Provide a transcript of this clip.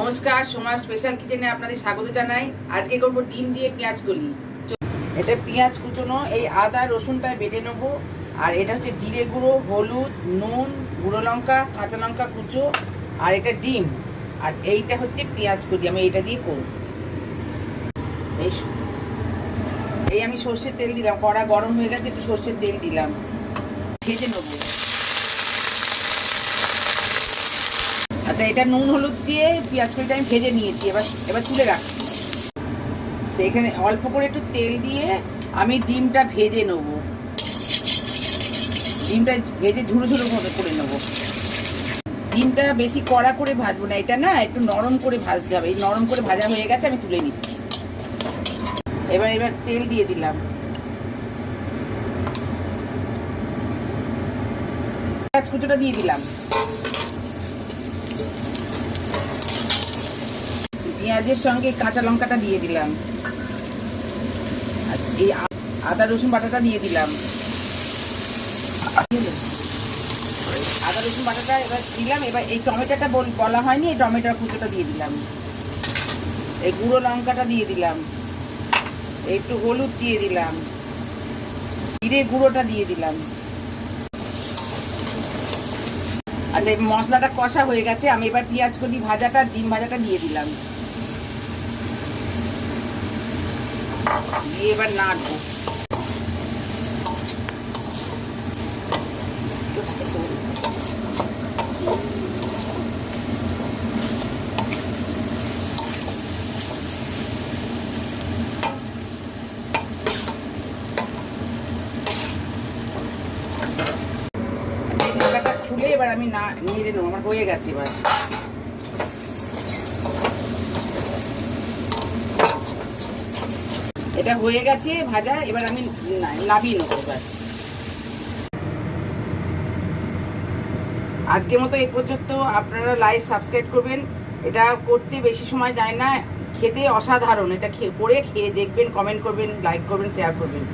নমস্কার, সোমার স্পেশাল কিচেনে আপনাদের স্বাগত জানাই। আজকে করবো ডিম দিয়ে পেঁয়াজ কলি। এটা পেঁয়াজ কুচোনো, এই আদা রসুনটা বেটে নেবো। আর এটা হচ্ছে জিরে গুঁড়ো, হলুদ, নুন, গুঁড়ো লঙ্কা, কাঁচা লঙ্কা কুচো, আর এটা ডিম। আর এইটা হচ্ছে পেঁয়াজ কলি, আমি এইটা দিয়ে করব। এই আমি সর্ষের তেল দিলাম, কড়া গরম হয়ে গেছে, একটু সর্ষের তেল দিলাম, ভেজে নেবো। আচ্ছা, এটা নুন হলুদ দিয়ে পেঁয়াজ কলিটা আমি ভেজে নিয়েছি, এবার তুলে রাখছি। তো এখানে অল্প করে একটু তেল দিয়ে আমি ডিমটা ভেজে নেবো। ডিমটা ভেজে ঝুড়ো ঝুড়ো মতো করে নেবো। ডিমটা বেশি কড়া করে ভাজবো না, এটা না একটু নরম করে ভাজতে হবে। এই নরম করে ভাজা হয়ে গেছে, আমি তুলে নিচ্ছি। এবার তেল দিয়ে দিলাম, পেঁয়াজ কুচোটা দিয়ে দিলাম, পেঁয়াজের সঙ্গে কাঁচা লঙ্কাটা দিয়ে দিলাম, আর এই আদা রসুন বাটাটা দিয়ে দিলাম। আদা রসুন বাটাটা এবার দিলাম। এবার এই টমেটোটা বলা হয়নি, এই টমেটোর কুচোটা দিয়ে দিলাম। এই গুঁড়ো লঙ্কাটা দিয়ে দিলাম, একটু হলুদ দিয়ে দিলাম, জিরে গুঁড়োটা দিয়ে দিলাম। আচ্ছা, মশলাটা কষা হয়ে গেছে, আমি এবার পেঁয়াজ কলি ভাজাটা, ডিম ভাজাটা দিয়ে দিলাম, দিয়ে এবার নাড়বো। ঢাকাটা খুলে এবার আমি নেড়ে নেবো, আমার হয়ে গেছে। এবার এটা হয়ে গেছে ভাজা, এবার আমি নামিয়ে নেবো। এবার আজকের মতো এই পর্যন্ত। আপনারা লাইক সাবস্ক্রাইব করবেন। এটা করতে বেশি সময় যায় না, খেতে অসাধারণ। এটা করে খেয়ে দেখবেন, কমেন্ট করবেন, লাইক করবেন, শেয়ার করবেন।